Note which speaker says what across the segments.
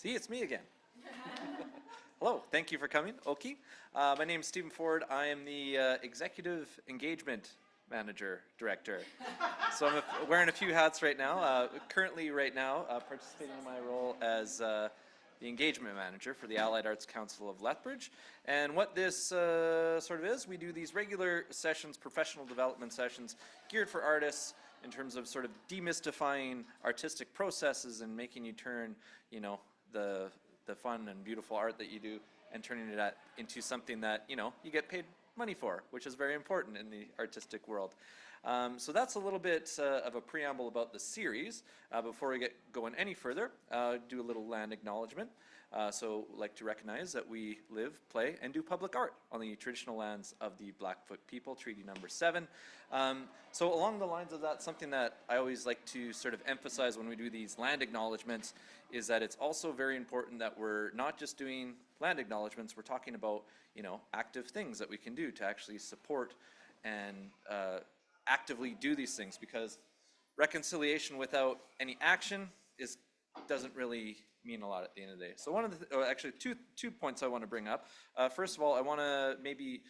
Speaker 1: See, it's me again. Hello, thank you for coming, Oki. My name is Stephen Ford. I am the Executive Engagement Manager Director. So I'm wearing a few hats right now. Currently, right now, participating in my role as the Engagement Manager for the Allied Arts Council of Lethbridge. And what this sort of is, we do these regular sessions, professional development sessions, geared for artists in terms of sort of demystifying artistic processes and making you turn, you know, the fun and beautiful art that you do and turning it into something that, you know, you get paid money for, which is very important in the artistic world. So that's a little bit of a preamble about the series. Before we get going any further, do a little land acknowledgement. So I'd like to recognize that we live, play, and do public art on the traditional lands of the Blackfoot people, Treaty Number 7. So along the lines of that, something that I always like to sort of emphasize when we do these land acknowledgements is that it's also very important that we're not just doing land acknowledgements, we're talking about, you know, active things that we can do to actually support and actively do these things, because reconciliation without any action doesn't really mean a lot at the end of the day. So one of the, actually two points I want to bring up. First of all, I want to maybe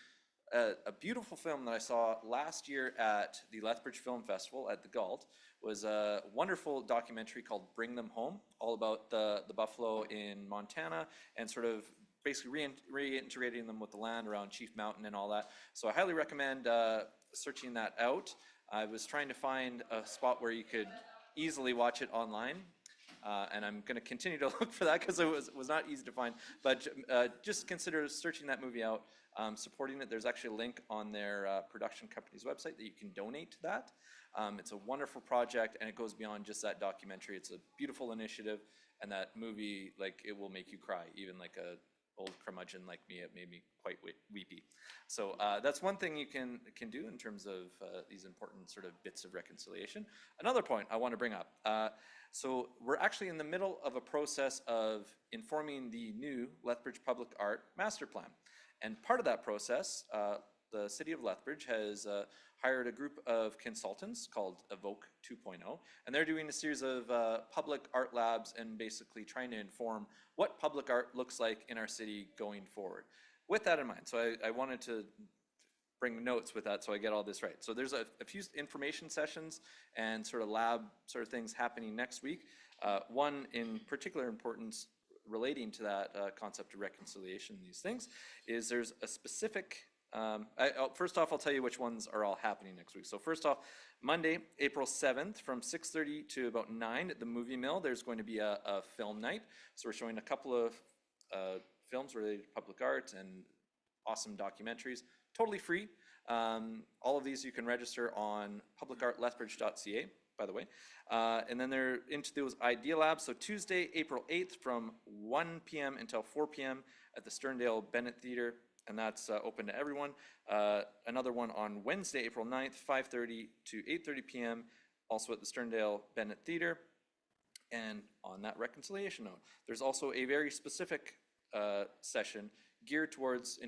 Speaker 1: a beautiful film that I saw last year at the Lethbridge Film Festival at the Galt was a wonderful documentary called Bring Them Home, all about the buffalo in Montana and sort of basically reintegrating them with the land around Chief Mountain and all that. So I highly recommend searching that out. I was trying to find a spot where you could easily watch it online. And I'm going to continue to look for that because it was not easy to find. But just consider searching that movie out, supporting it. There's actually a link on their production company's website that you can donate to that. It's a wonderful project, and it goes beyond just that documentary. It's a beautiful initiative, and that movie, like, it will make you cry. Even like a old curmudgeon like me, it made me quite weepy. So that's one thing you can do in terms of these important sort of bits of reconciliation. Another point I want to bring up. So we're actually in the middle of a process of informing the new Lethbridge Public Art Master Plan. And part of that process, the City of Lethbridge has hired a group of consultants called Evoke 2.0, and they're doing a series of public art labs and basically trying to inform what public art looks like in our city going forward. With that in mind, so I wanted to bring notes with that so I get all this right. So there's a few information sessions and sort of lab sort of things happening next week. One in particular importance relating to that concept of reconciliation, these things, is there's a specific, first off, I'll tell you which ones are all happening next week. So first off, Monday, April 7th from 6:30 to about 9 at the Movie Mill, there's going to be a film night. So we're showing a couple of films related to public art and awesome documentaries. Totally free. All of these you can register on publicartlethbridge.ca, by the way. And then they're into those idea labs. So Tuesday, April 8th from 1 p.m. until 4 p.m. at the Sterndale Bennett Theatre, and that's open to everyone. Another one on Wednesday, April 9th, 5:30 to 8:30 p.m., also at the Sterndale Bennett Theatre. And on that reconciliation note, there's also a very specific session geared towards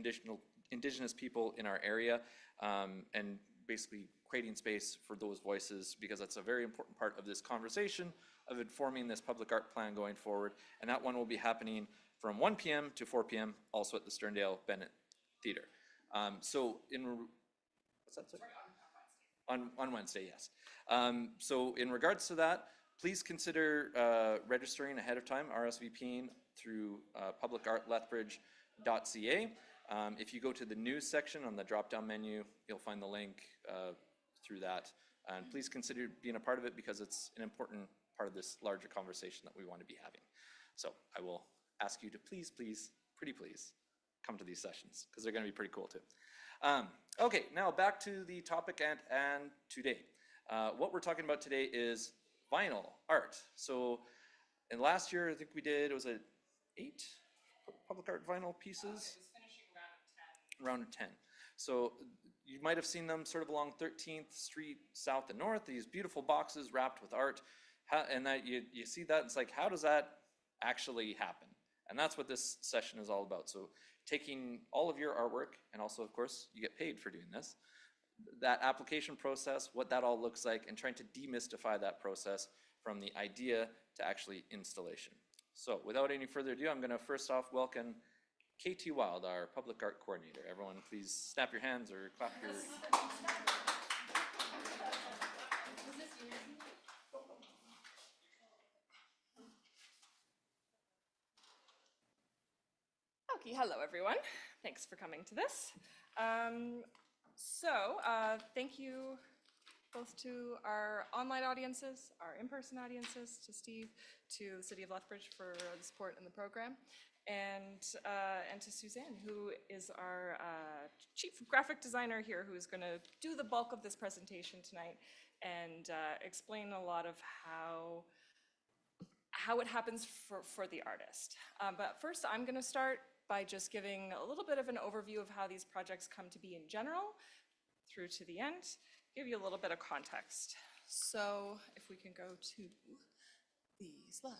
Speaker 1: Indigenous people in our area, and basically creating space for those voices, because that's a very important part of this conversation of informing this public art plan going forward. And that one will be happening from 1 p.m. to 4 p.m. also at the Sterndale Bennett Theatre. So what's that? Sorry? On Wednesday, yes. So in regards to that, please consider registering ahead of time, RSVPing through publicartlethbridge.ca. If you go to the news section on the drop-down menu, you'll find the link through that. And please consider being a part of it, because it's an important part of this larger conversation that we want to be having. So I will ask you to please, pretty please, come to these sessions, because they're going to be pretty cool too. Okay, now back to the topic and today. What we're talking about today is vinyl art. So in last year, I think we did, was it 8 public art vinyl pieces? Around 10. So you might have seen them sort of along 13th Street South and North, these beautiful boxes wrapped with art. And that you see that, it's like, how does that actually happen? And that's what this session is all about. So taking all of your artwork, and also, of course, you get paid for doing this, that application process, what that all looks like, and trying to demystify that process from the idea to actually installation. So without any further ado, I'm going to first off welcome KT Wilde, our public art coordinator. Everyone, please snap your hands or clap your.
Speaker 2: Okay, hello everyone. Thanks for coming to this. Thank you both to our online audiences, our in-person audiences, to Steve, to the City of Lethbridge for the support in the program, and to Suzanne, who is our chief graphic designer here, who is going to do the bulk of this presentation tonight and explain a lot of how it happens for the artist. But first, I'm going to start by just giving a little bit of an overview of how these projects come to be in general, through to the end, give you a little bit of context. So if we can go to the slide,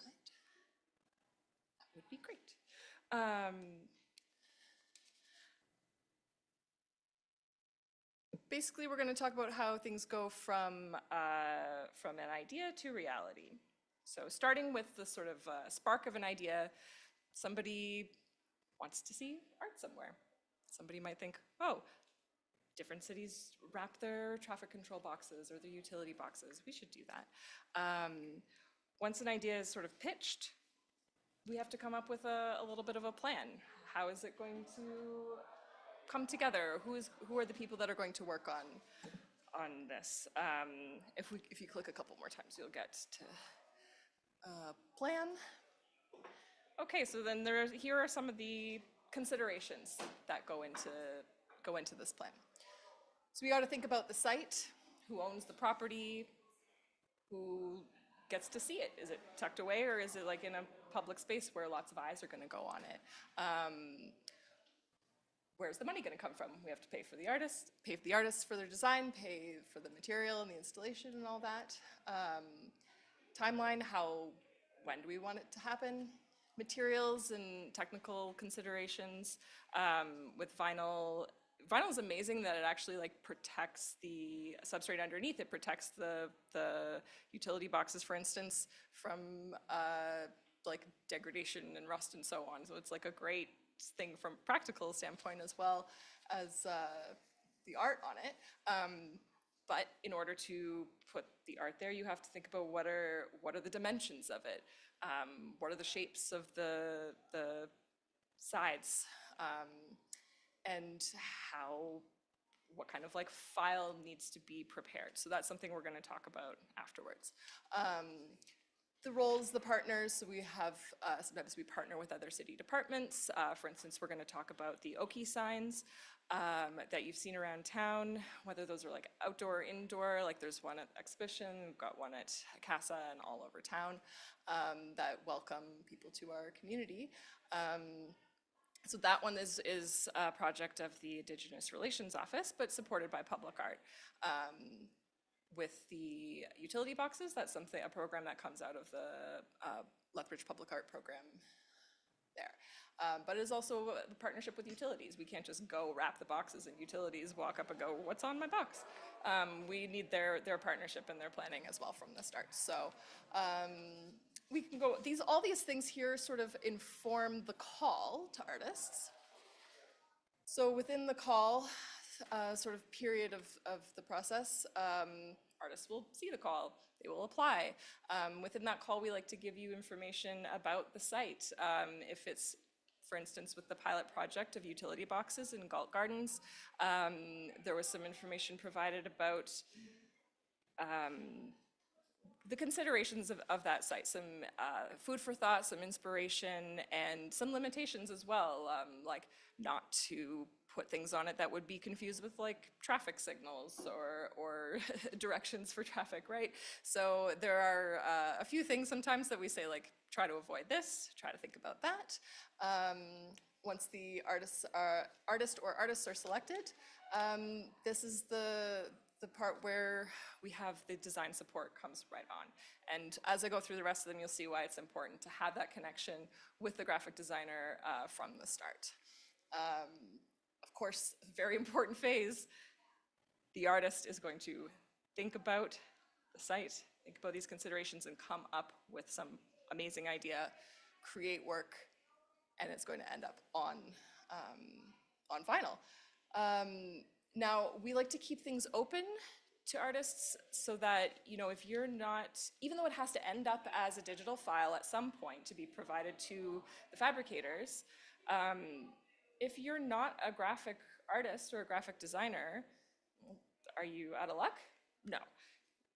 Speaker 2: that would be great. Basically, we're going to talk about how things go from an idea to reality. So starting with the sort of spark of an idea, somebody wants to see art somewhere. Somebody might think, oh, different cities wrap their traffic control boxes or their utility boxes. We should do that. Once an idea is sort of pitched, we have to come up with a little bit of a plan. How is it going to come together? Who are the people that are going to work on this? If you click a couple more times, you'll get to plan. Okay, so then here are some of the considerations that go into this plan. So we got to think about the site, who owns the property, who gets to see it. Is it tucked away, or is it like in a public space where lots of eyes are going to go on it? Where's the money going to come from? We have to pay the artists for their design, pay for the material and the installation and all that. Timeline, when do we want it to happen? Materials and technical considerations. With vinyl is amazing that it actually protects the substrate underneath. It protects the utility boxes, for instance, from degradation and rust and so on. So it's a great thing from a practical standpoint as well as the art on it. But in order to put the art there, you have to think about what are the dimensions of it. What are the shapes of the sides, and what kind of file needs to be prepared. So that's something we're going to talk about afterwards. The roles, the partners, so we have, sometimes we partner with other city departments. For instance, we're going to talk about the Oki signs that you've seen around town, whether those are outdoor or indoor. There's one at Exhibition, we've got one at Casa and all over town that welcome people to our community. So that one is a project of the Indigenous Relations Office, but supported by Public Art. With the utility boxes, that's a program that comes out of the Lethbridge Public Art program there. But it is also a partnership with utilities. We can't just go wrap the boxes and utilities walk up and go, what's on my box? We need their partnership and their planning as well from the start. So we can go, all these things here sort of inform the call to artists. So within the call, sort of period of the process, artists will see the call, they will apply. Within that call, we like to give you information about the site. If it's, for instance, with the pilot project of utility boxes in Galt Gardens, there was some information provided about the considerations of that site, some food for thought, some inspiration, and some limitations as well, like not to put things on it that would be confused with traffic signals or directions for traffic, right? So there are a few things sometimes that we say try to avoid this, try to think about that. Once the artist or artists are selected, this is the part where we have the design support comes right on. And as I go through the rest of them, you'll see why it's important to have that connection with the graphic designer from the start. Of course, very important phase, the artist is going to think about the site, think about these considerations, and come up with some amazing idea create work, and it's going to end up on vinyl. Now, we like to keep things open to artists so that, you know, if you're not, even though it has to end up as a digital file at some point to be provided to the fabricators, if you're not a graphic artist or a graphic designer, are you out of luck? No.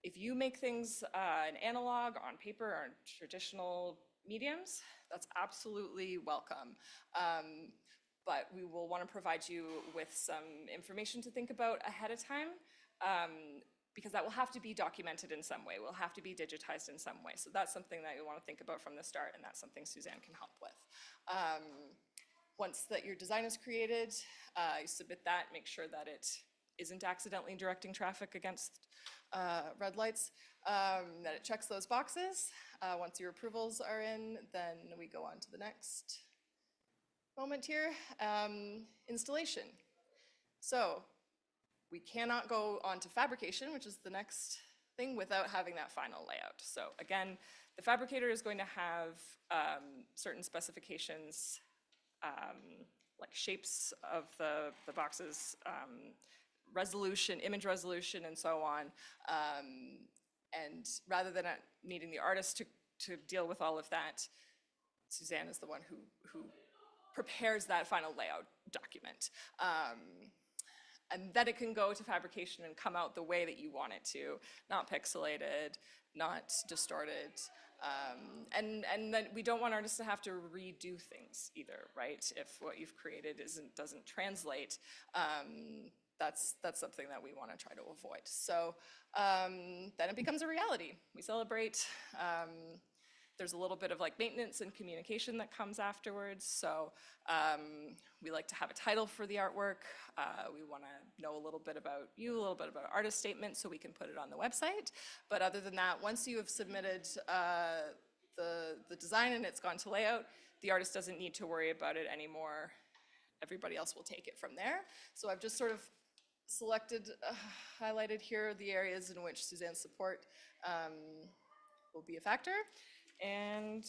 Speaker 2: If you make things in analog, on paper, or on traditional mediums, that's absolutely welcome. But we will want to provide you with some information to think about ahead of time, because that will have to be documented in some way, will have to be digitized in some way. So that's something that you want to think about from the start, and that's something Suzanne can help with. Once that your design is created, you submit that, make sure that it isn't accidentally directing traffic against red lights, that it checks those boxes. Once your approvals are in, then we go on to the next moment here, installation. So we cannot go on to fabrication, which is the next thing, without having that final layout. So again, the fabricator is going to have certain specifications, like shapes of the boxes, resolution, image resolution, and so on. And rather than needing the artist to deal with all of that, Suzanne is the one who prepares that final layout document. And then it can go to fabrication and come out the way that you want it to, not pixelated, not distorted. And then we don't want artists to have to redo things either, right? If what you've created doesn't translate, that's something that we want to try to avoid. So then it becomes a reality. We celebrate. There's a little bit of like maintenance and communication that comes afterwards. So we like to have a title for the artwork. We want to know a little bit about you, a little bit about artist statement, so we can put it on the website. But other than that, once you have submitted the design and it's gone to layout, the artist doesn't need to worry about it anymore. Everybody else will take it from there. So I've just sort of selected, highlighted here the areas in which Suzanne's support will be a factor. And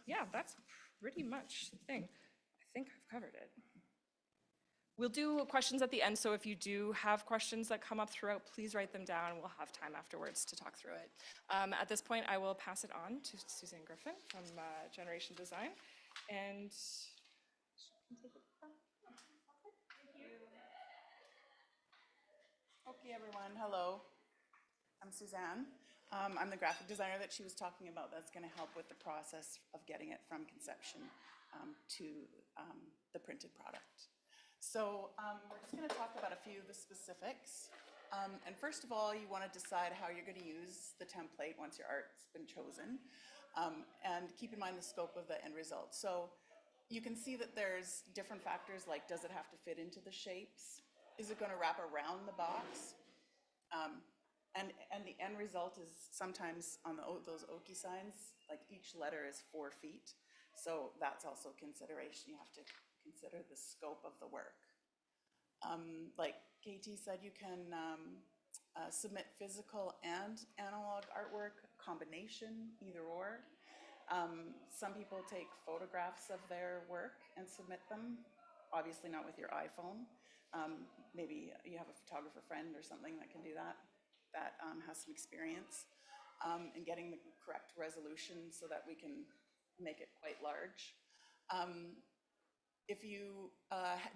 Speaker 2: yeah, that's pretty much the thing. I think I've covered it. We'll do questions at the end, so if you do have questions that come up throughout, please write them down. We'll have time afterwards to talk through it. At this point, I will pass it on to Suzanne Griffin from Generation Design, and she can take it from.
Speaker 3: Thank you. Okay, everyone, hello. I'm Suzanne. I'm the graphic designer that she was talking about that's going to help with the process of getting it from conception to the printed product. So we're just going to talk about a few of the specifics. And first of all, you want to decide how you're going to use the template once your art's been chosen. And keep in mind the scope of the end result. So you can see that there's different factors, like does it have to fit into the shapes? Is it going to wrap around the box? And the end result is sometimes on those Oki signs, like each letter is 4 feet. So that's also consideration. You have to consider the scope of the work. Like KT said, you can submit physical and analog artwork, combination, either or. Some people take photographs of their work and submit them, obviously not with your iPhone. Maybe you have a photographer friend or something that can do that. That has some experience in getting the correct resolution so that we can make it quite large. If you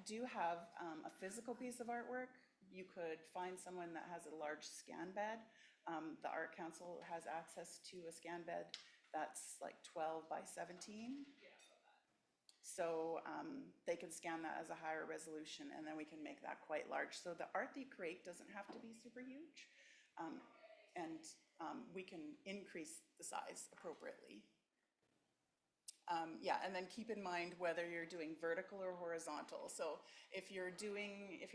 Speaker 3: do have a physical piece of artwork, you could find someone that has a large scan bed. The Art Council has access to a scan bed that's like 12 by 17. So they can scan that as a higher resolution, and then we can make that quite large. So the art that you create doesn't have to be super huge. And we can increase the size appropriately. Yeah, and then keep in mind whether you're doing vertical or horizontal. So if you're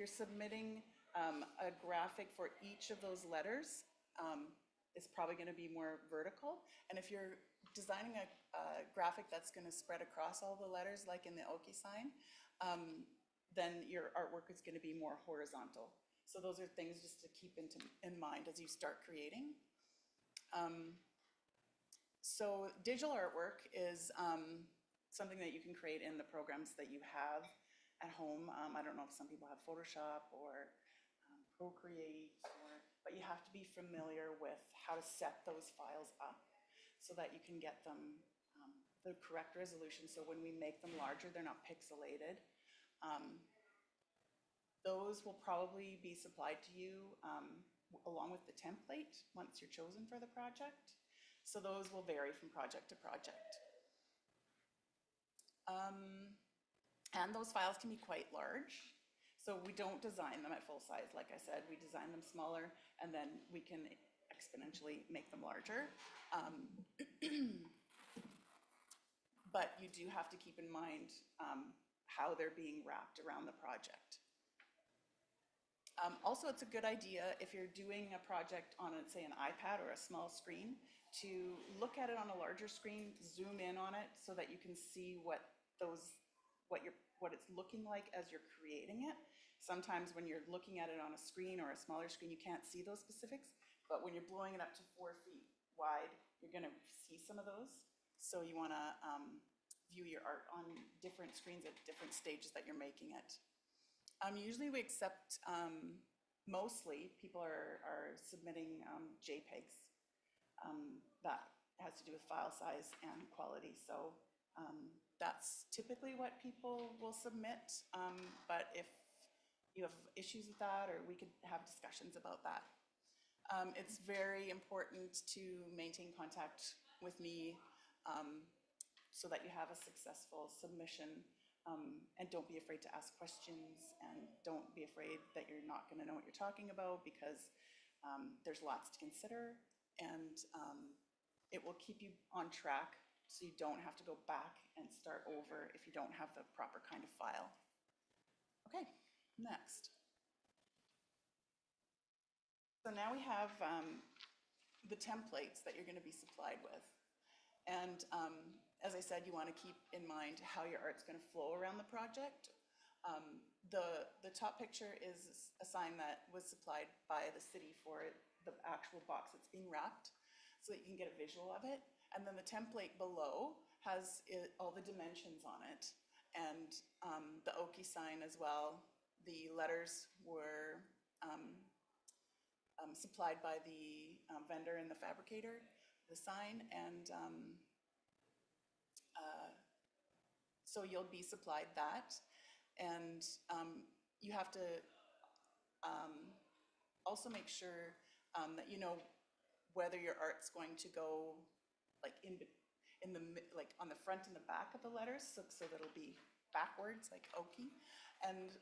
Speaker 3: submitting a graphic for each of those letters, it's probably going to be more vertical. And if you're designing a graphic that's going to spread across all the letters, like in the Oki sign, then your artwork is going to be more horizontal. So those are things just to keep in mind as you start creating. So digital artwork is something that you can create in the programs that you have at home. I don't know if some people have Photoshop or Procreate, but you have to be familiar with how to set those files up so that you can get them the correct resolution. So when we make them larger, they're not pixelated. Those will probably be supplied to you along with the template once you're chosen for the project. So those will vary from project to project. And those files can be quite large. So we don't design them at full size. Like I said, we design them smaller and then we can exponentially make them larger. But you do have to keep in mind how they're being wrapped around the project. Also, it's a good idea if you're doing a project on, say, an iPad or a small screen, to look at it on a larger screen, zoom in on it so that you can see what it's looking like as you're creating it. Sometimes when you're looking at it on a screen or a smaller screen, you can't see those specifics, but when you're blowing it up to 4 feet wide, you're gonna see some of those. So you wanna view your art on different screens at different stages that you're making it. Usually we accept, mostly people are submitting JPEGs. That has to do with file size and quality. So that's typically what people will submit. But if you have issues with that, or we could have discussions about that. It's very important to maintain contact with me so that you have a successful submission. And don't be afraid to ask questions, and don't be afraid that you're not going to know what you're talking about, because there's lots to consider, and it will keep you on track so you don't have to go back and start over if you don't have the proper kind of file. Okay, next. So now we have the templates that you're going to be supplied with. And as I said, you want to keep in mind how your art's going to flow around the project. The top picture is a sign that was supplied by the city for the actual box that's being wrapped, so that you can get a visual of it. And then the template below has all the dimensions on it, and the Oki sign as well. The letters were supplied by the vendor and the fabricator, the sign, and so you'll be supplied that. And you have to also make sure that you know whether your art's going to go like like on the front and the back of the letters, so that it'll be backwards, like Oki, and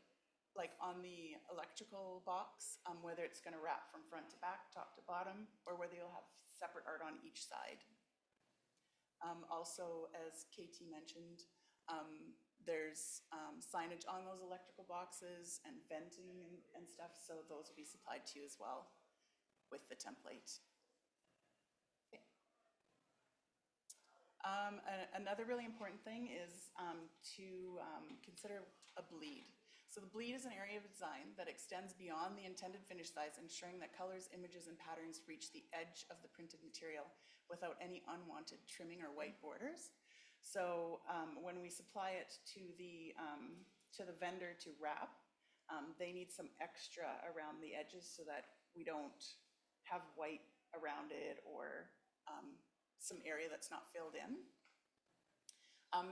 Speaker 3: like on the electrical box, whether it's going to wrap from front to back, top to bottom, or whether you'll have separate art on each side. Also, as KT mentioned, there's signage on those electrical boxes and venting and stuff, so those will be supplied to you as well with the template. Okay. Another really important thing is to consider a bleed. So the bleed is an area of design that extends beyond the intended finish size, ensuring that colors, images, and patterns reach the edge of the printed material without any unwanted trimming or white borders. So when we supply it to the vendor to wrap, they need some extra around the edges so that we don't have white around it or some area that's not filled in.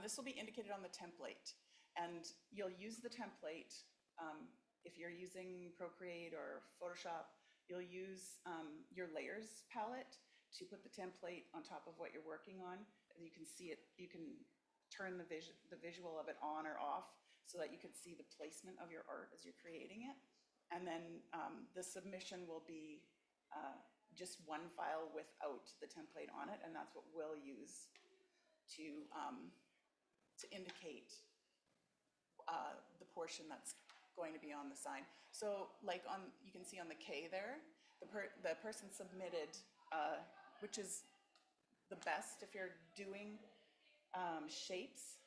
Speaker 3: This will be indicated on the template, and you'll use the template. If you're using Procreate or Photoshop, you'll use your layers palette to put the template on top of what you're working on. You can see it, you can turn the visual of it on or off so that you can see the placement of your art as you're creating it. And then the submission will be just one file without the template on it, and that's what we'll use to indicate the portion that's going to be on the sign. So like you can see on the K there, the person submitted, which is the best if you're doing shapes.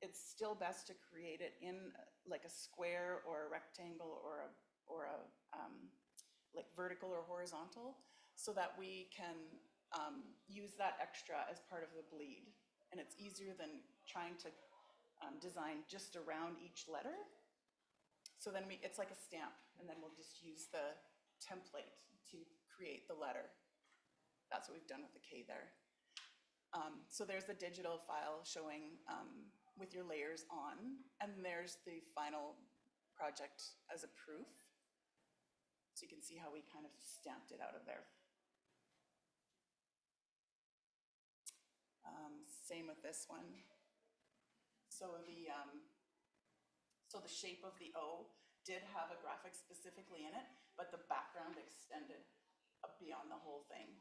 Speaker 3: It's still best to create it in like a square or a rectangle or a like vertical or horizontal, so that we can use that extra as part of the bleed. And it's easier than trying to design just around each letter. So then it's like a stamp, and then we'll just use the template to create the letter. That's what we've done with the K there. So there's the digital file showing with your layers on, and there's the final project as a proof. So you can see how we kind of stamped it out of there. Same with this one. So the shape of the O did have a graphic specifically in it, but the background extended beyond the whole thing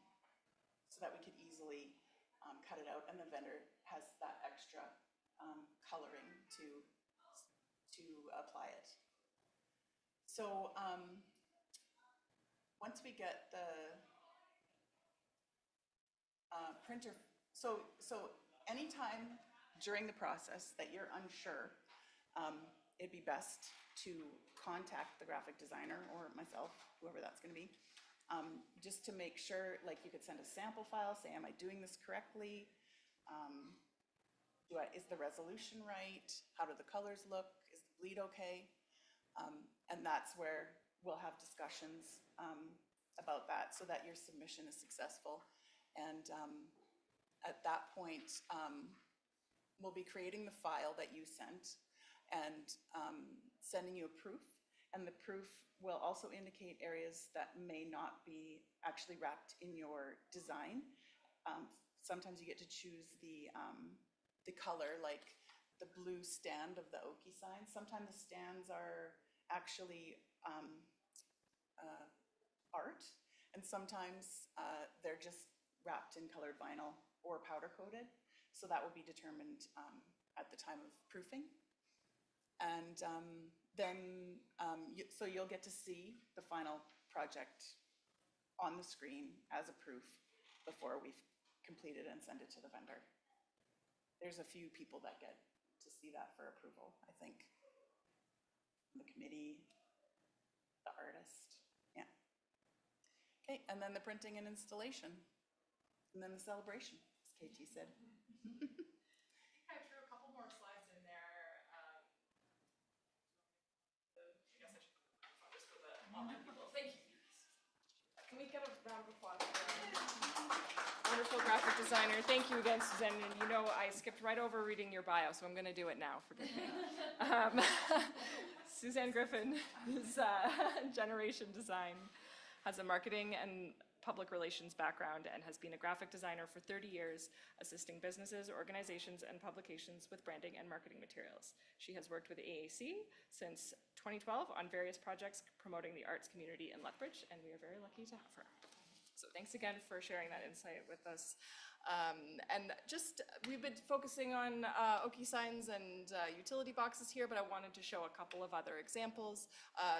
Speaker 3: so that we could easily cut it out, and the vendor has that extra coloring to apply it. So once we get the printer, so anytime during the process that you're unsure, it'd be best to contact the graphic designer or myself, whoever that's going to be, just to make sure. Like, you could send a sample file, say, am I doing this correctly? Is the resolution right? How do the colors look? Is the bleed okay? And that's where we'll have discussions about that so that your submission is successful. And at that point, we'll be creating the file that you sent and sending you a proof. And the proof will also indicate areas that may not be actually wrapped in your design. Sometimes you get to choose the color, like the blue stand of the Oki sign. Sometimes the stands are actually art, and sometimes they're just wrapped in colored vinyl or powder coated. So that will be determined at the time of proofing. And then, so you'll get to see the final project on the screen as a proof before we've completed and send it to the vendor. There's a few people that get to see that for approval, I think. The committee, the artist, yeah. Okay, and then the printing and installation, and then the celebration, as KT said.
Speaker 2: I threw a couple more slides in there. I guess I should put this for the online people. Thank you. Can we get a round of applause for our wonderful graphic designer? Thank you again, Suzanne. And you know, I skipped right over reading your bio, so I'm going to do it now. Forgive me. Suzanne Griffin is Generation Design, has a marketing and public relations background, and has been a graphic designer for 30 years, assisting businesses, organizations, and publications with branding and marketing materials. She has worked with AAC since 2012 on various projects promoting the arts community in Lethbridge, and we are very lucky to have her. So thanks again for sharing that insight with us. And just, we've been focusing on Oki signs and utility boxes here, but I wanted to show a couple of other examples.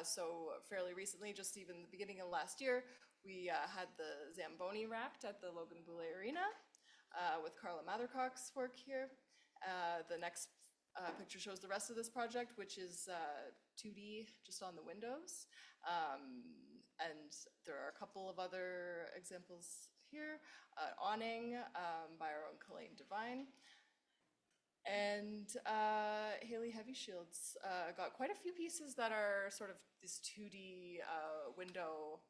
Speaker 2: So fairly recently, just even the beginning of last year, we had the Zamboni wrapped at the Logan Boulay Arena with Carla Mathercock's work here. The next picture shows the rest of this project, which is 2D just on the windows. And there are a couple of other examples here. Awning by our own Colleen Devine. And Haley Heavy Shields got quite a few pieces that are sort of this 2D window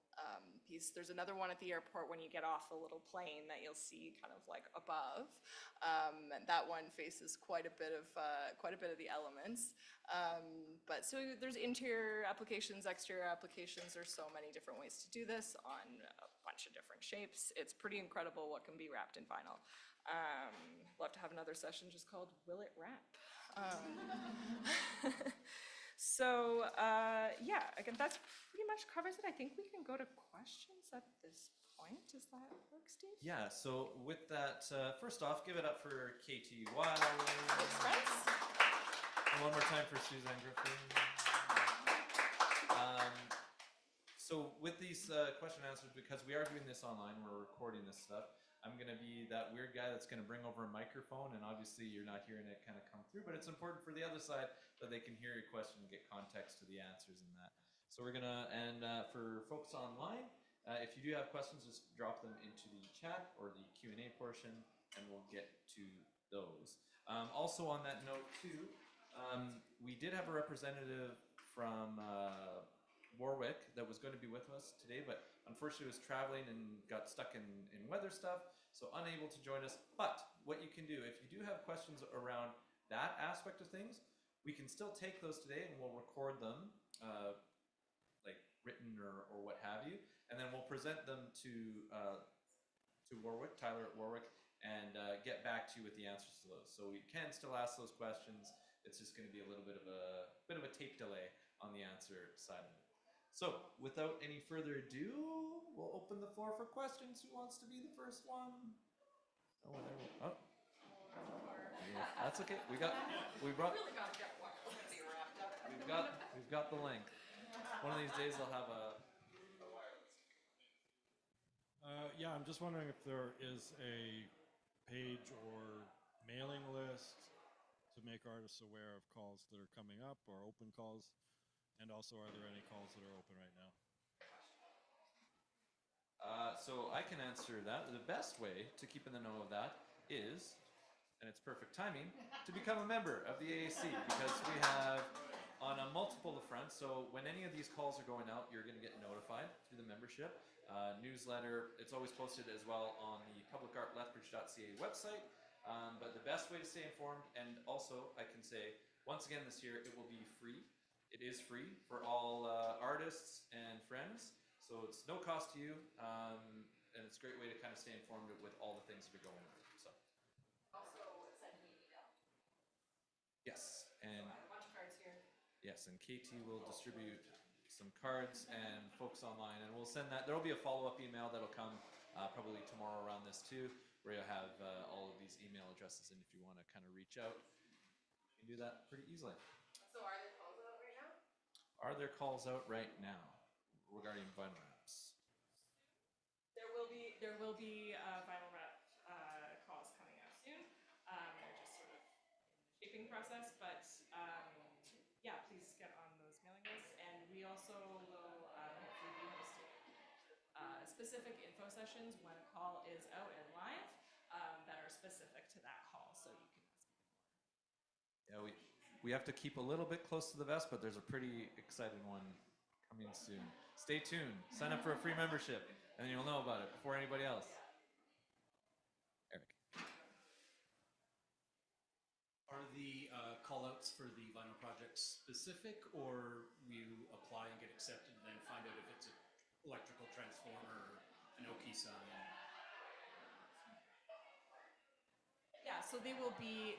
Speaker 2: piece. There's another one at the airport when you get off a little plane that you'll see kind of like above. And that one faces quite a bit of the elements. But so there's interior applications, exterior applications. There's so many different ways to do this on a bunch of different shapes. It's pretty incredible what can be wrapped in vinyl. Love to have another session just called Will It Wrap? So yeah, again, that's pretty much covers it. I think we can go to questions at this point. Does that work, Steve?
Speaker 1: Yeah, so with that, first off, give it up for KT Wilde.
Speaker 2: Thanks, friends.
Speaker 1: And one more time for Suzanne Griffin. So with these question and answers, because we are doing this online, we're recording this stuff, I'm going to be that weird guy that's going to bring over a microphone, and obviously you're not hearing it kind of come through, but it's important for the other side that they can hear your question and get context to the answers in that. So we're going to, and for folks online, If you do have questions, just drop them into the chat or the Q&A portion, and we'll get to those. Also on that note too, we did have a representative from Warwick that was going to be with us today, but unfortunately was traveling and got stuck in weather stuff, so unable to join us. But what you can do, if you do have questions around that aspect of things, we can still take those today and we'll record them, like written or what have you, and then we'll present them to Warwick, Tyler at Warwick, and get back to you with the answers to those. So we can still ask those questions. It's just going to be a little bit of a tape delay on the answer side of it. So without any further ado, we'll open the floor for questions. Who wants to be the first one? Oh, there we go. Oh. Yeah, that's okay. We've got the length. One of these days I'll have a.
Speaker 4: Yeah, I'm just wondering if there is a page or mailing list to make artists aware of calls that are coming up or open calls, and also are there any calls that are open right now?
Speaker 1: So I can answer that. The best way to keep in the know of that is, and it's perfect timing, to become a member of the AAC, because we have on a multiple of fronts. So when any of these calls are going out, you're going to get notified through the membership. Newsletter, it's always posted as well on the publicartlethbridge.ca website. But the best way to stay informed, and also I can say, once again this year, it will be free. It is free for all artists and friends. So it's no cost to you, and it's a great way to kind of stay informed with all the things that are going on. So.
Speaker 2: Also, send me an email.
Speaker 1: Yes, and
Speaker 2: I have a bunch of cards here.
Speaker 1: yes, and KT will distribute some cards and folks online, and we'll send that. There will be a follow-up email that'll come probably tomorrow around this too, where you'll have all of these email addresses, and if you want to kind of reach out, you can do that pretty easily.
Speaker 2: So are there calls out right now?
Speaker 1: Are there calls out right now regarding vinyl wraps?
Speaker 2: There will be vinyl wrap calls coming out soon. They're just sort of in the shaping process, but yeah, please get on those mailing lists. And we also will hopefully be hosting specific info sessions when a call is out and live that are specific to that call, so you can ask me more.
Speaker 1: Yeah, we have to keep a little bit close to the vest, but there's a pretty exciting one coming soon. Stay tuned. Sign up for a free membership, and then you'll know about it before anybody else. Eric.
Speaker 5: Are the call-outs for the vinyl project specific, or you apply and get accepted and then find out if it's an electrical transformer or an Oki sign?
Speaker 2: Yeah, so they will be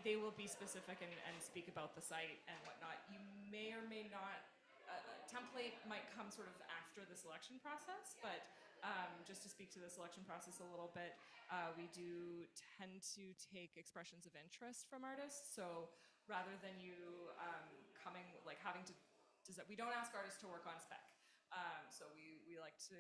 Speaker 2: specific and speak about the site and whatnot. You may or may not. A template might come sort of after the selection process, but just to speak to the selection process a little bit, we do tend to take expressions of interest from artists. So rather than you coming, like having to, we don't ask artists to work on spec. So we like to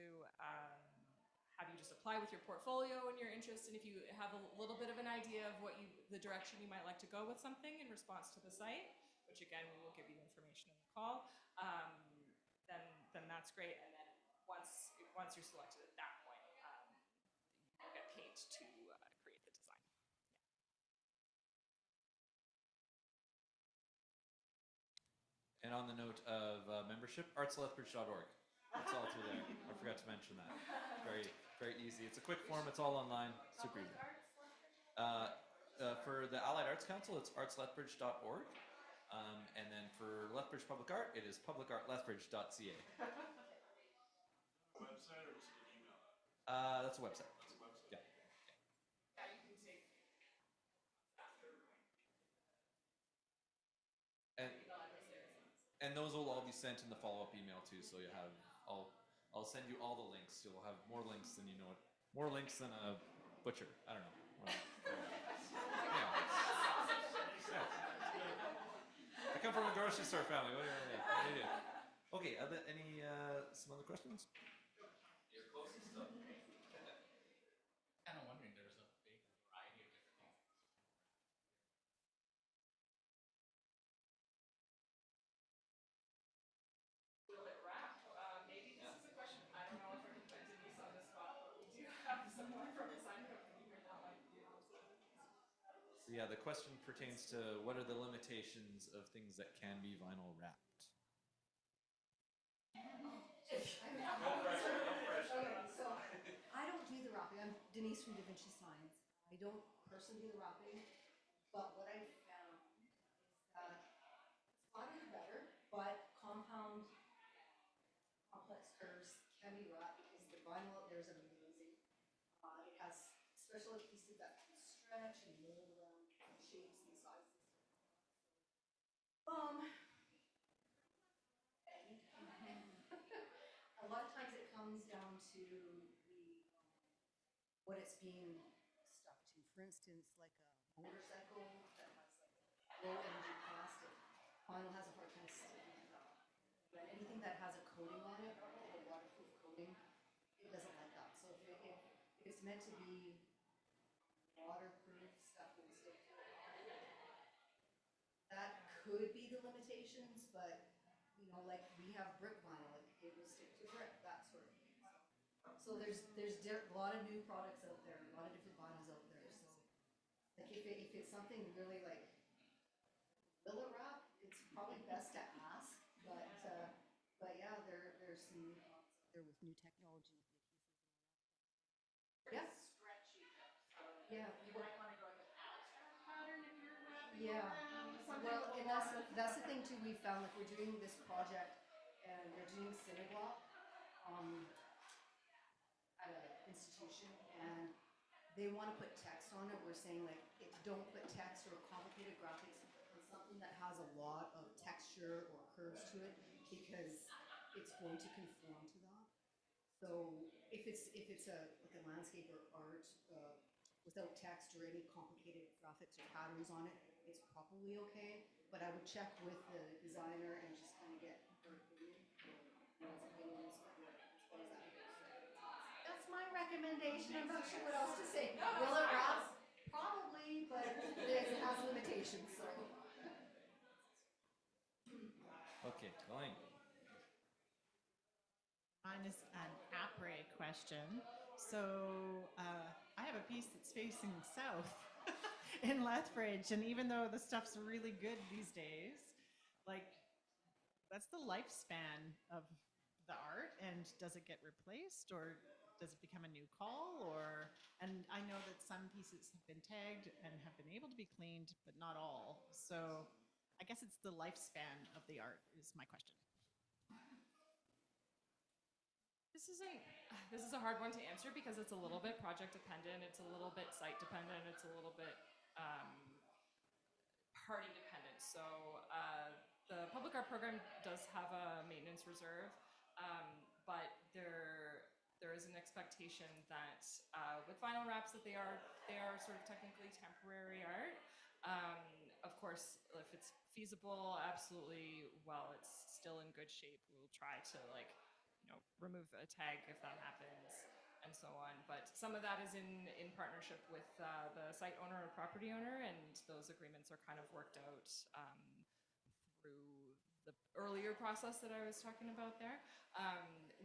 Speaker 2: have you just apply with your portfolio and your interest, and if you have a little bit of an idea of the direction you might like to go with something in response to the site, which again, we will give you information in the call, then that's great. And then once you're selected at that point, you get paid to create the design. Yeah.
Speaker 1: And on the note of membership, artslethbridge.org. That's all through there. I forgot to mention that. Very, very easy. It's a quick form. It's all online. Super easy. For the Allied Arts Council, it's artslethbridge.org. And then for Lethbridge Public Art, it is publicartlethbridge.ca.
Speaker 4: Website or just an email?
Speaker 1: That's a website.
Speaker 4: That's a website.
Speaker 1: Yeah.
Speaker 2: Yeah, you can take faster.
Speaker 1: And those will all be sent in the follow-up email too. So you have, I'll send you all the links. You'll have more links than you know it. More links than a butcher. I don't know. Well, yeah. I come from a grocery store family. What do you do? Okay. Any some other questions?
Speaker 5: You're closest to. Kind of wondering, there's a big variety of different things.
Speaker 2: Will it wrap? Maybe this is a question. I don't know if I can put it in some
Speaker 1: Yeah, the question pertains to what are the limitations of things that can be vinyl wrapped?
Speaker 6: Okay, so I don't do the wrapping. I'm Denise from Da Vinci Signs. I don't personally do the wrapping, but what I found is that spot is better, but compound complex curves can be wrapped because the vinyl out there is amazing. It has special adhesive that can stretch and mold around shapes and sizes. A lot of times it comes down to the what it's being stuck to. For instance, like a motorcycle that has like low energy plastic, vinyl has a hard time sticking to that. But anything that has a coating on it, like a waterproof coating, it doesn't like that. So if it's meant to be waterproof, stuff will stick to it. That could be the limitations, but you know, like we have brick vinyl, like it will stick to brick, that sort of thing. So there's a lot of new products out there, a lot of different vinyls out there. So like if it's something really like will it wrap, it's probably best to ask. But yeah, there's some there with new technology with the adhesives. Yeah.
Speaker 7: Stretchy though, so
Speaker 6: Yeah.
Speaker 7: you might want to go with abstract pattern if you're wrapping
Speaker 6: Yeah.
Speaker 7: something
Speaker 6: Well,
Speaker 7: a
Speaker 6: and
Speaker 7: little
Speaker 6: that's the thing too. We found like we're doing this project, and they're doing cineblock at an institution, and they want to put text on it. We're saying like, don't put text or complicated graphics on something that has a lot of texture or curves to it, because it's going to conform to that. So if it's a like a landscape or art without text or any complicated graphics or patterns on it, it's probably okay. But I would check with the designer and just kind of get her opinion. That's my recommendation. I'm not sure what else to say. Will it wrap? Probably, but it has limitations. So.
Speaker 1: Okay, Elaine.
Speaker 7: Mine is an après question. So I have a piece that's facing south in Lethbridge, and even though the stuff's really good these days, like, what's the lifespan of the art, and does it get replaced, or does it become a new call? And I know that some pieces have been tagged and have been able to be cleaned, but not all. So I guess it's the lifespan of the art is my question.
Speaker 2: This is a hard one to answer because it's a little bit project dependent, it's a little bit site dependent, it's a little bit party dependent. So the public art program does have a maintenance reserve, but there is an expectation that with vinyl wraps that they are sort of technically temporary art. Of course, if it's feasible, absolutely, while it's still in good shape, we'll try to remove a tag if that happens, and so on. But some of that is in partnership with the site owner or property owner, and those agreements are kind of worked out through the earlier process that I was talking about there.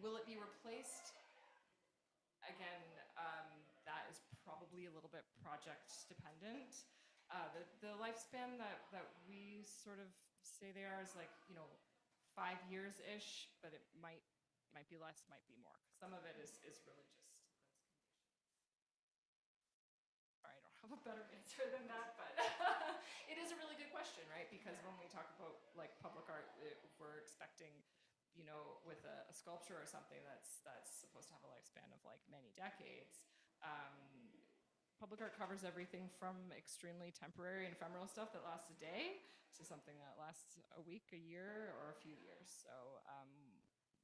Speaker 2: Will it be replaced? Again, that is probably a little bit project dependent. The lifespan that we sort of say they are is 5 years-ish, but it might be less, might be more. Some of it is really just those conditions. Sorry, I don't have a better answer than that, but it is a really good question, right? Because when we talk about public art, we're expecting, with a sculpture or something that's supposed to have a lifespan of many decades. Public art covers everything from extremely temporary and ephemeral stuff that lasts a day to something that lasts a week, a year, or a few years. So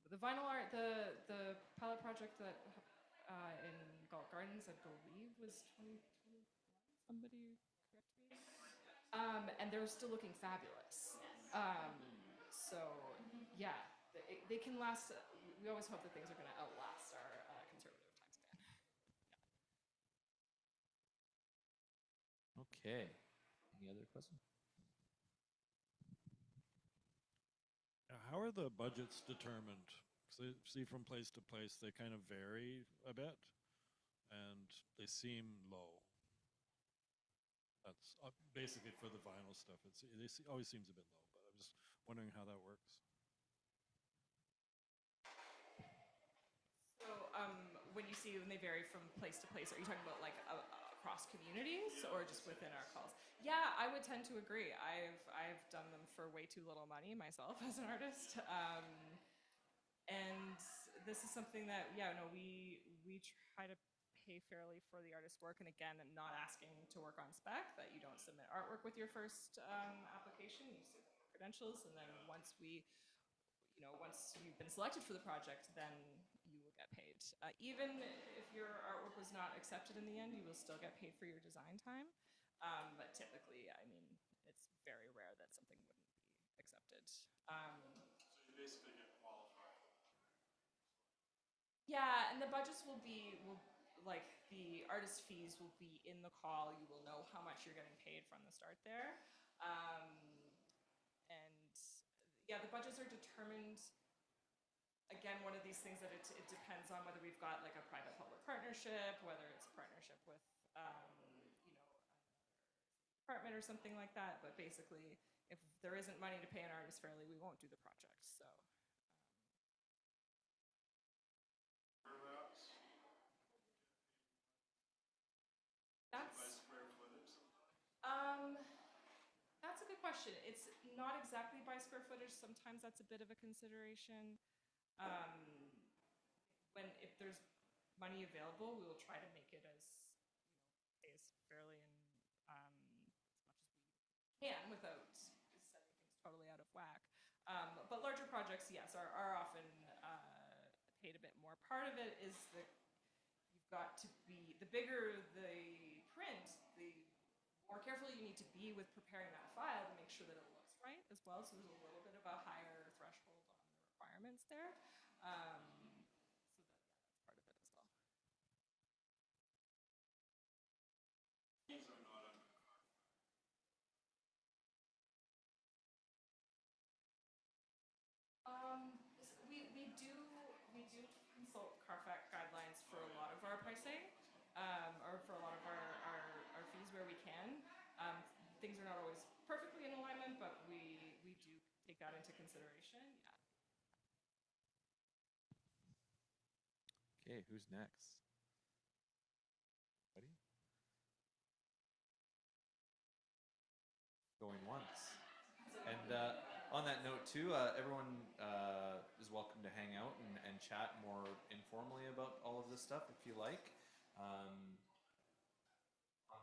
Speaker 2: the vinyl art, the pilot project that in Galt Gardens, I believe, was 2021. Somebody correct me. And they're still looking fabulous. So yeah, they can last. We always hope that things are going to outlast our conservative time span.
Speaker 1: Okay. Any other questions?
Speaker 4: How are the budgets determined? Because I see from place to place they kind of vary a bit, and they seem low. That's basically for the vinyl stuff. Always seems a bit low, but I'm just wondering how that works.
Speaker 2: So, when you see when they vary from place to place, are you talking about like across communities or just within our calls? Yeah, I would tend to agree. I've done them for way too little money myself as an artist, and this is something that we try to pay fairly for the artist's work, and again, I'm not asking to work on spec. That you don't submit artwork with your first application. You submit credentials, and then once you've been selected for the project, then you will get paid. Even if your artwork was not accepted in the end, you will still get paid for your design time. But typically, I mean, it's very rare that something wouldn't be accepted.
Speaker 4: So you basically get qualified.
Speaker 2: Yeah, and the budgets will like the artist fees will be in the call. You will know how much you're getting paid from the start there. And yeah, the budgets are determined. Again, one of these things that it depends on whether we've got like a private-public partnership, whether it's a partnership with, department or something like that. But basically, if there isn't money to pay an artist fairly, we won't do the project. So. That's a good question. It's not exactly by square footage. Sometimes that's a bit of a consideration. If there's money available, we will try to make it as pay as fairly and as much as we can without setting things totally out of whack. But larger projects, yes, are often paid a bit more. Part of it is that you've got to be the bigger the print, the more careful you need to be with preparing that file to make sure that it looks right as well. So there's a little bit of a higher threshold on the requirements there. So that's part of it as well.
Speaker 4: These are not under
Speaker 2: We do consult CARFAC guidelines for a lot of our pricing, or for a lot of our fees where we can. Things are not always perfectly in alignment, but we do take that into consideration. Yeah.
Speaker 1: Okay, who's next? Ready? Going once. And on that note too, everyone is welcome to hang out and chat more informally about all of this stuff if you like. On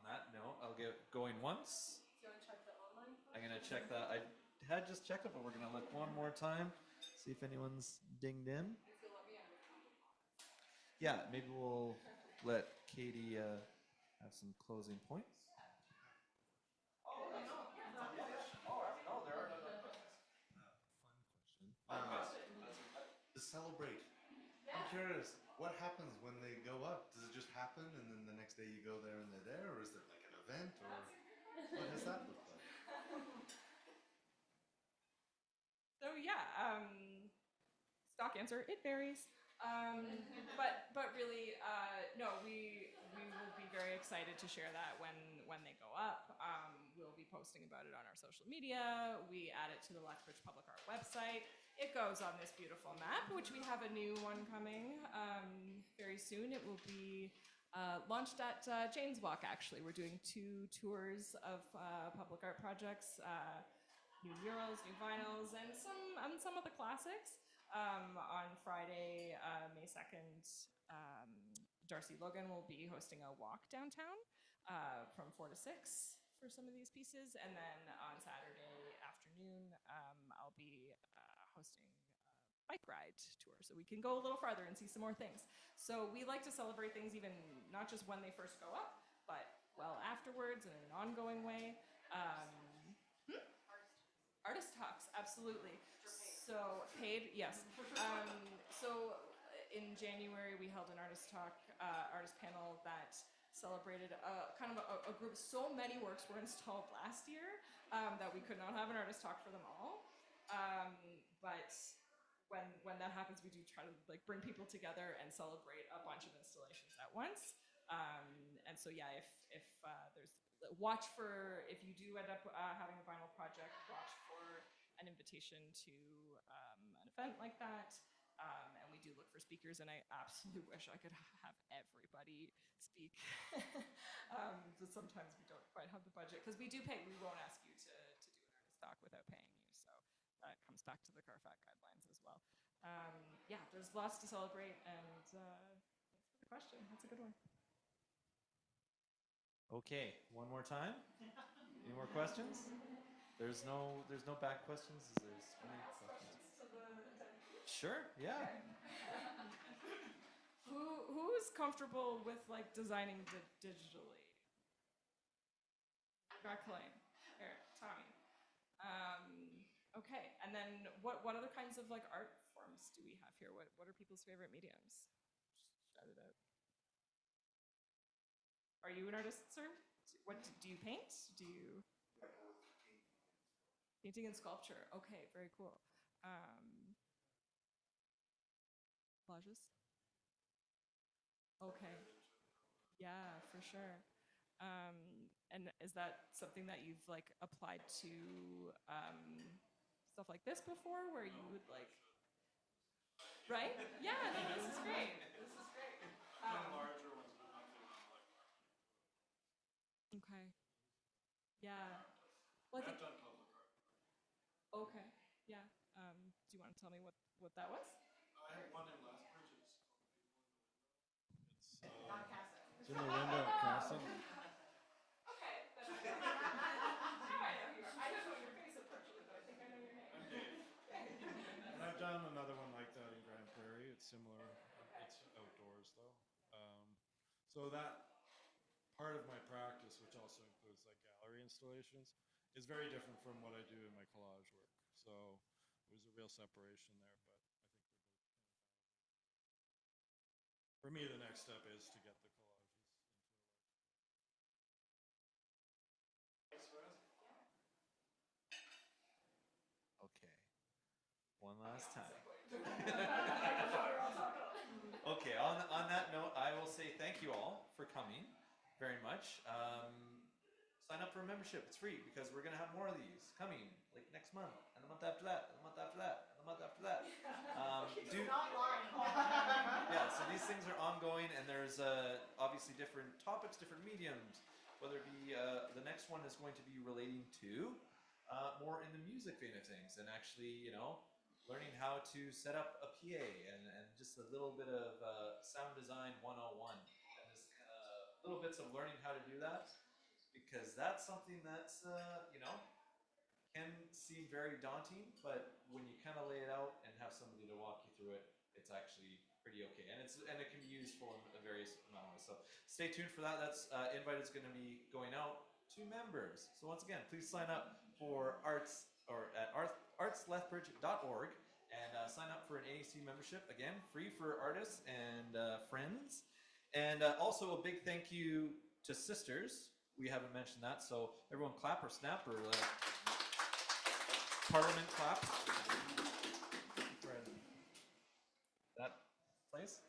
Speaker 1: that note, I'll get going once.
Speaker 2: Do you want to check the online?
Speaker 1: I'm gonna check that. I had just checked it, but we're gonna look one more time, see if anyone's dinged in.
Speaker 2: If you'll let me, I'm
Speaker 1: Yeah, maybe we'll let Katie have some closing points.
Speaker 8: To celebrate. I'm curious, what happens when they go up? Does it just happen and then the next day you go there and they're there, or is it like an event, or what does that look like?
Speaker 2: So yeah, stock answer, it varies. But really, no, we will be very excited to share that when they go up. We'll be posting about it on our social media. We add it to the Lethbridge Public Art website. It goes on this beautiful map, which we have a new one coming very soon. It will be launched at Jane's Walk, actually. We're doing 2 tours of public art projects, new murals, new vinyls, and some of the classics. On Friday, May 2nd, Darcy Logan will be hosting a walk downtown from 4 to 6 for some of these pieces. And then on Saturday afternoon, I'll be hosting a bike ride tour so we can go a little farther and see some more things. So we like to celebrate things even not just when they first go up, but well afterwards in an ongoing way. Artist talks, absolutely. So paid, yes. So in January we held an artist talk, artist panel that celebrated kind of a group. So many works were installed last year that we could not have an artist talk for them all. But when that happens, we do try to like bring people together and celebrate a bunch of installations at once. And so yeah, if there's watch for, if you do end up having a vinyl project, watch for an invitation to an event like that. And we do look for speakers, and I absolutely wish I could have everybody speak. But sometimes we don't quite have the budget, because we do pay. We won't ask you to do an artist talk without paying you. So that comes back to the CARFAC guidelines as well. Yeah, there's lots to celebrate, and thanks for the question. That's a good one.
Speaker 1: Okay, one more time. Any more questions? There's no back questions. There's any questions? Sure. Yeah.
Speaker 2: Who's comfortable with like designing digitally? Got Clay. Here, Tommy. Okay, and then what other kinds of like art forms do we have here? What are people's favorite mediums? Just shout it out. Are you an artist, sir? What do you paint? Do you painting and sculpture? Okay, very cool. Collages. Okay. Yeah, for sure. And is that something that you've like applied to stuff like this before, where you would like, right? Yeah, no, this is great. This is great. Okay. Yeah. Well, I think. Okay. Yeah. Do you want to tell me what that was?
Speaker 4: I have one in Lethbridge. It's in the window at Castle.
Speaker 2: Okay. Then now I know who you are. I don't know your face, unfortunately, but I think I know your name.
Speaker 4: I'm Dave. And I've done another one like that in Grand Prairie. It's similar. It's outdoors though. So that part of my practice, which also includes like gallery installations, is very different from what I do in my collage work. So there's a real separation there, but I think they're both kind of. For me, the next step is to get the collages into a
Speaker 1: Okay. One last time. Okay, on that note, I will say thank you all for coming very much. Sign up for a membership. It's free, because we're going to have more of these coming like next month, and the month after that, and the month after that, and the month after that. Yeah, so these things are ongoing, and there's obviously different topics, different mediums, whether it be the next one is going to be relating to more in the music vein of things, and actually, learning how to set up a PA, and just a little bit of sound design 101, and just little bits of learning how to do that, because that's something that's can seem very daunting, but when you kind of lay it out and have somebody to walk you through it, it's actually pretty okay, and it can be useful in various amount of ways. So stay tuned for that. That's invite is going to be going out to members. So once again, please sign up for arts or at artslethbridge.org and sign up for an AAC membership. Again, free for artists and friends. And also a big thank you to Sisters. We haven't mentioned that, so everyone clap or snap or Parliament clap. That place.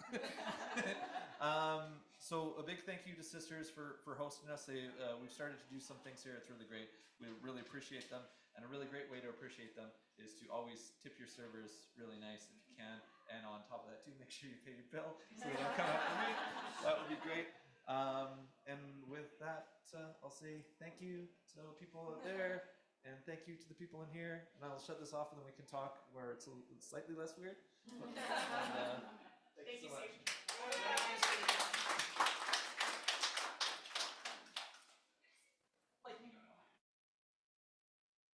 Speaker 1: So a big thank you to Sisters for hosting us. We've started to do some things here. It's really great. We really appreciate them. And a really great way to appreciate them is to always tip your servers really nice if you can. And on top of that too, make sure you pay your bill so they don't come after me. That would be great. And with that, I'll say thank you to the people out there, and thank you to the people in here. And I'll shut this off, and then we can talk where it's slightly less weird. And, thank you so much.